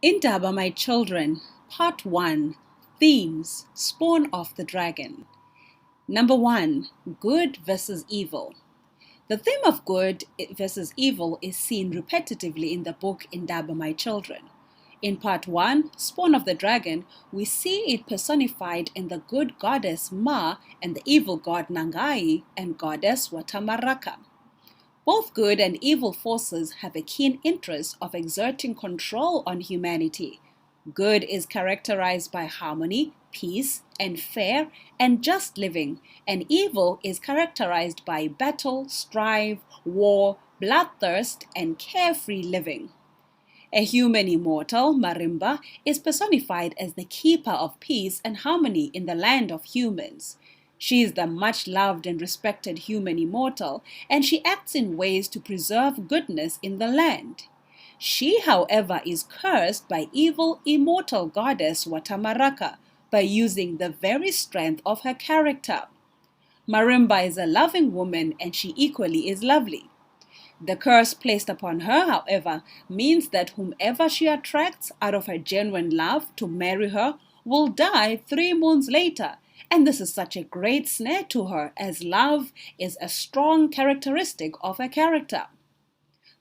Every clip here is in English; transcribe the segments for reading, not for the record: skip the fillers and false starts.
Indaba, my children, Part 1, Themes, Spawn of the Dragon. Number 1, Good versus Evil. The theme of good versus evil is seen repetitively in the book Indaba, my children. In Part 1, Spawn of the Dragon, we see it personified in the good goddess Ma and the evil god Nangai and goddess Watamaraka. Both good and evil forces have a keen interest of exerting control on humanity. Good is characterized by harmony, peace, and fair and just living, and evil is characterized by battle, strife, war, bloodthirst, and carefree living. A human immortal, Marimba, is personified as the keeper of peace and harmony in the land of humans. She is the much loved and respected human immortal, and she acts in ways to preserve goodness in the land. She, however, is cursed by evil immortal goddess Watamaraka by using the very strength of her character. Marimba is a loving woman, and she equally is lovely. The curse placed upon her, however, means that whomever she attracts out of her genuine love to marry her will die 3 moons later, and this is such a great snare to her, as love is a strong characteristic of her character.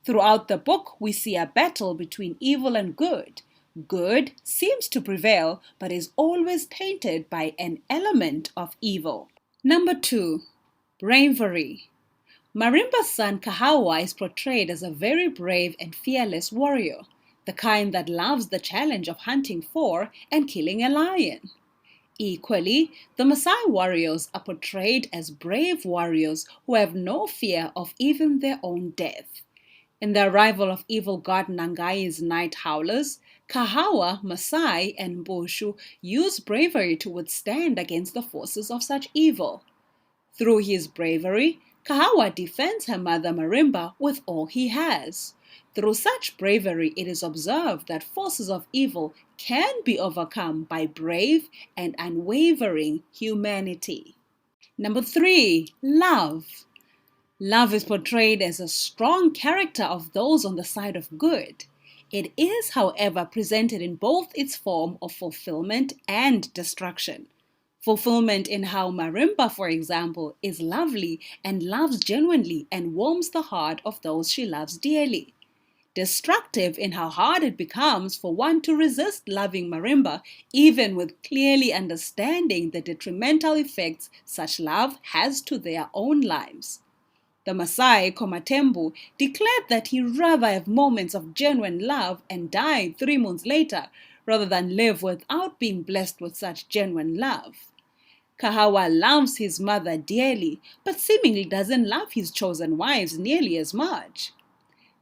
Throughout the book, we see a battle between evil and good. Good seems to prevail, but is always tainted by an element of evil. Number 2, Bravery. Marimba's son Kahawa is portrayed as a very brave and fearless warrior, the kind that loves the challenge of hunting for and killing a lion. Equally, the Maasai warriors are portrayed as brave warriors who have no fear of even their own death. In the arrival of evil god Nangai's night howlers, Kahawa, Maasai, and Mboshu use bravery to withstand against the forces of such evil. Through his bravery, Kahawa defends her mother Marimba with all he has. Through such bravery, it is observed that forces of evil can be overcome by brave and unwavering humanity. Number 3, Love. Love is portrayed as a strong character of those on the side of good. It is, however, presented in both its form of fulfillment and destruction. Fulfillment in how Marimba, for example, is lovely and loves genuinely and warms the heart of those she loves dearly. Destructive in how hard it becomes for one to resist loving Marimba, even with clearly understanding the detrimental effects such love has to their own lives. The Maasai, Komatembu, declared that he'd rather have moments of genuine love and die 3 months later rather than live without being blessed with such genuine love. Kahawa loves his mother dearly, but seemingly doesn't love his chosen wives nearly as much.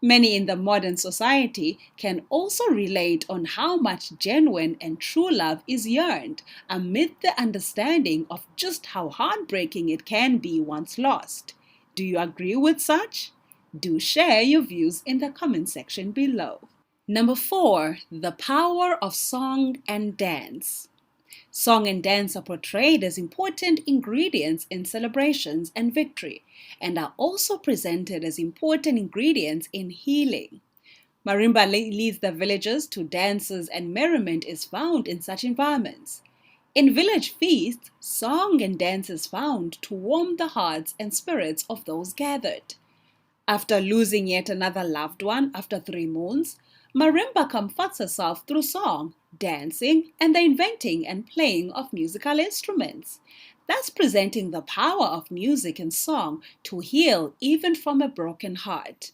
Many in the modern society can also relate on how much genuine and true love is yearned amid the understanding of just how heartbreaking it can be once lost. Do you agree with such? Do share your views in the comment section below. Number 4, the power of song and dance. Song and dance are portrayed as important ingredients in celebrations and victory, and are also presented as important ingredients in healing. Marimba leads the villagers to dances, and merriment is found in such environments. In village feasts, song and dance is found to warm the hearts and spirits of those gathered. After losing yet another loved one after 3 moons, Marimba comforts herself through song, dancing, and the inventing and playing of musical instruments, thus presenting the power of music and song to heal even from a broken heart.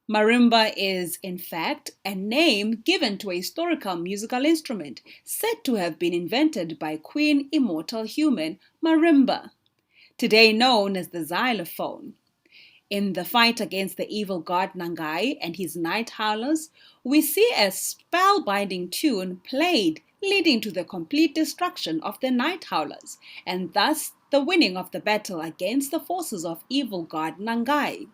Marimba is, in fact, a name given to a historical musical instrument said to have been invented by Queen Immortal Human Marimba, today known as the xylophone. In the fight against the evil god Nangai and his night howlers, we see a spellbinding tune played, leading to the complete destruction of the night howlers, and thus the winning of the battle against the forces of evil god Nangai.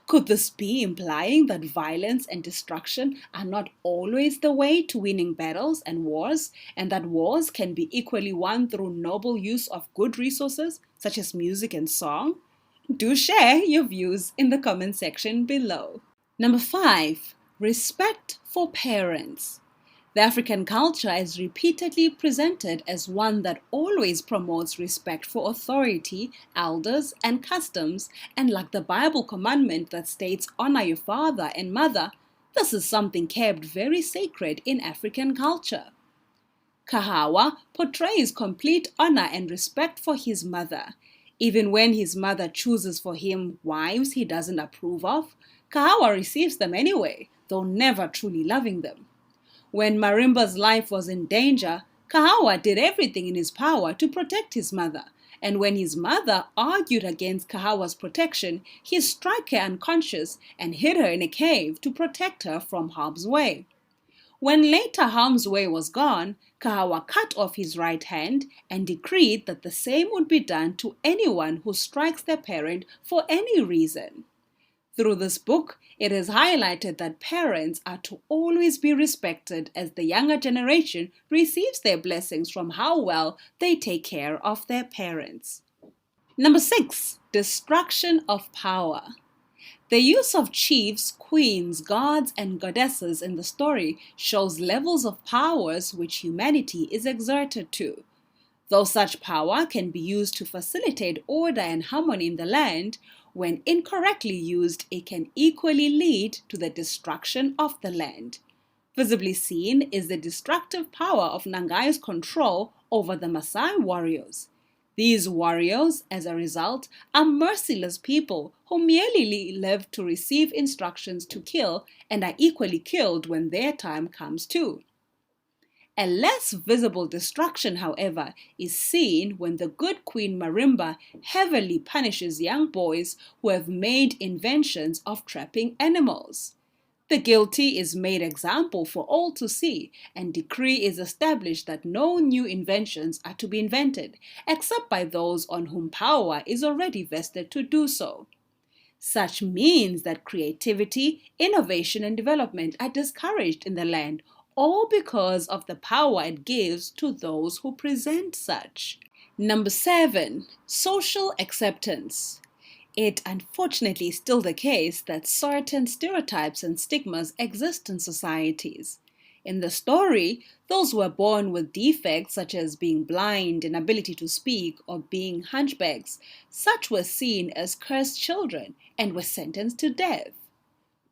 Could this be implying that violence and destruction are not always the way to winning battles and wars, and that wars can be equally won through noble use of good resources, such as music and song? Do share your views in the comment section below. Number 5, respect for parents. The African culture is repeatedly presented as one that always promotes respect for authority, elders, and customs, and like the Bible commandment that states, "Honor your father and mother," this is something kept very sacred in African culture. Kahawa portrays complete honor and respect for his mother. Even when his mother chooses for him wives he doesn't approve of, Kahawa receives them anyway, though never truly loving them. When Marimba's life was in danger, Kahawa did everything in his power to protect his mother, and when his mother argued against Kahawa's protection, he struck her unconscious and hid her in a cave to protect her from harm's way. When later harm's way was gone, Kahawa cut off his right hand and decreed that the same would be done to anyone who strikes their parent for any reason. Through this book, it is highlighted that parents are to always be respected as the younger generation receives their blessings from how well they take care of their parents. Number 6. Destruction of power. The use of chiefs, queens, gods, and goddesses in the story shows levels of powers which humanity is exerted to. Though such power can be used to facilitate order and harmony in the land, when incorrectly used, it can equally lead to the destruction of the land. Visibly seen is the destructive power of Nangai's control over the Maasai warriors. These warriors, as a result, are merciless people who merely live to receive instructions to kill and are equally killed when their time comes too. A less visible destruction, however, is seen when the good Queen Marimba heavily punishes young boys who have made inventions of trapping animals. The guilty is made example for all to see, and decree is established that no new inventions are to be invented, except by those on whom power is already vested to do so. Such means that creativity, innovation, and development are discouraged in the land, all because of the power it gives to those who present such. Number 7. Social acceptance. It unfortunately is still the case that certain stereotypes and stigmas exist in societies. In the story, those who were born with defects such as being blind, inability to speak, or being hunchbacks, such were seen as cursed children and were sentenced to death.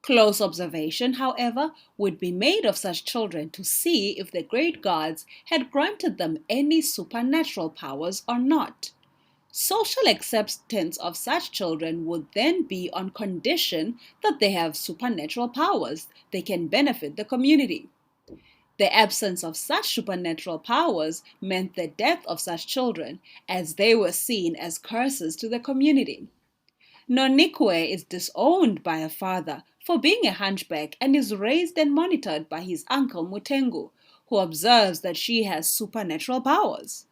Close observation, however, would be made of such children to see if the great gods had granted them any supernatural powers or not. Social acceptance of such children would then be on condition that they have supernatural powers they can benefit the community. The absence of such supernatural powers meant the death of such children, as they were seen as curses to the community. Nonikwe is disowned by her father for being a hunchback and is raised and monitored by his uncle Mutengu, who observes that she has supernatural powers.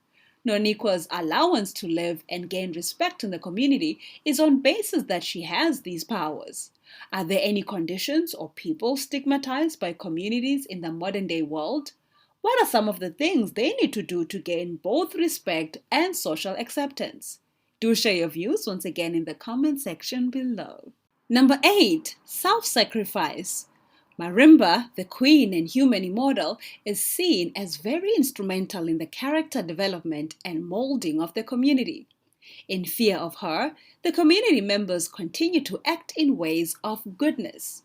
Nonikwa's allowance to live and gain respect in the community is on basis that she has these powers. Are there any conditions or people stigmatized by communities in the modern-day world? What are some of the things they need to do to gain both respect and social acceptance? Do share your views once again in the comment section below. Number 8. Self-sacrifice. Marimba, the queen and human immortal, is seen as very instrumental in the character development and molding of the community. In fear of her, the community members continue to act in ways of goodness.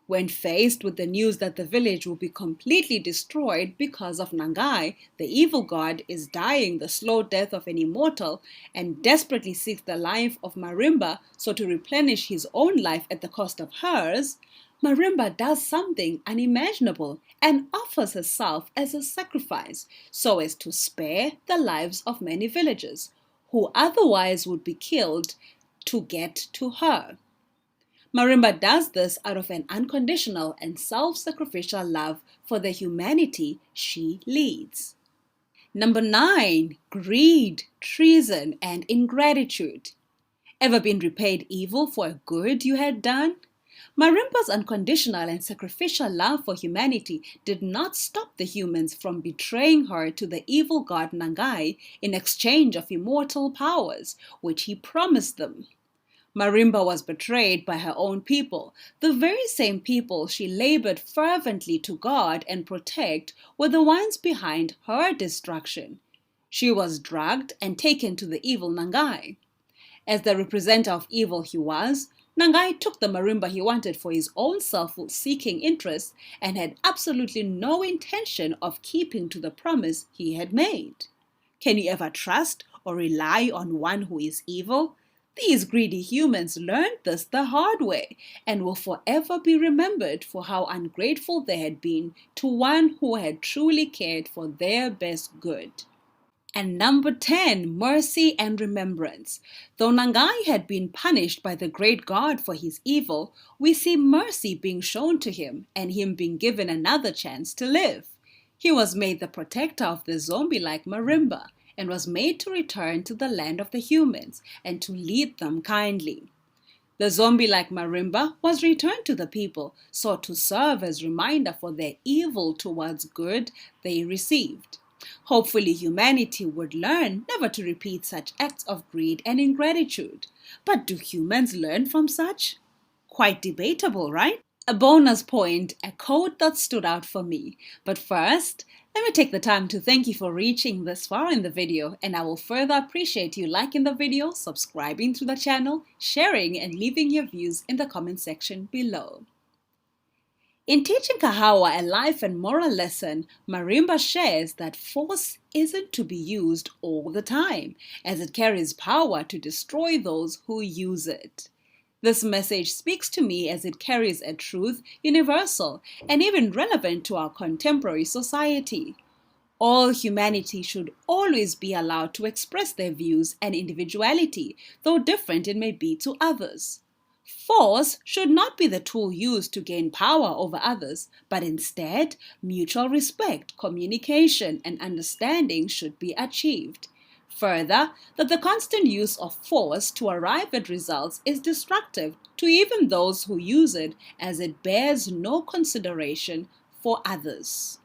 When faced with the news that the village will be completely destroyed because of Nangai, the evil god is dying the slow death of an immortal and desperately seeks the life of Marimba so to replenish his own life at the cost of hers, Marimba does something unimaginable and offers herself as a sacrifice so as to spare the lives of many villagers who otherwise would be killed to get to her. Marimba does this out of an unconditional and self-sacrificial love for the humanity she leads. Number 9. Greed, treason, and ingratitude. Ever been repaid evil for a good you had done? Marimba's unconditional and sacrificial love for humanity did not stop the humans from betraying her to the evil god Nangai in exchange of immortal powers, which he promised them. Marimba was betrayed by her own people. The very same people she labored fervently to guard and protect were the ones behind her destruction. She was drugged and taken to the evil Nangai. As the representative of evil he was, Nangai took the marimba he wanted for his own self-seeking interests and had absolutely no intention of keeping to the promise he had made. Can you ever trust or rely on one who is evil? These greedy humans learned this the hard way and will forever be remembered for how ungrateful they had been to one who had truly cared for their best good. And number 10, mercy and remembrance. Though Nangai had been punished by the great God for his evil, we see mercy being shown to him and him being given another chance to live. He was made the protector of the zombie-like marimba and was made to return to the land of the humans and to lead them kindly. The zombie-like marimba was returned to the people, so to serve as reminder for their evil towards good they received. Hopefully humanity would learn never to repeat such acts of greed and ingratitude. But do humans learn from such? Quite debatable, right? A bonus point, a quote that stood out for me. But first, let me take the time to thank you for reaching this far in the video, and I will further appreciate you liking the video, subscribing to the channel, sharing, and leaving your views in the comment section below. In teaching Kahawa a life and moral lesson, Marimba shares that force isn't to be used all the time, as it carries power to destroy those who use it. This message speaks to me as it carries a truth universal and even relevant to our contemporary society. All humanity should always be allowed to express their views and individuality, though different it may be to others. Force should not be the tool used to gain power over others, but instead, mutual respect, communication, and understanding should be achieved. Further, that the constant use of force to arrive at results is destructive to even those who use it, as it bears no consideration for others.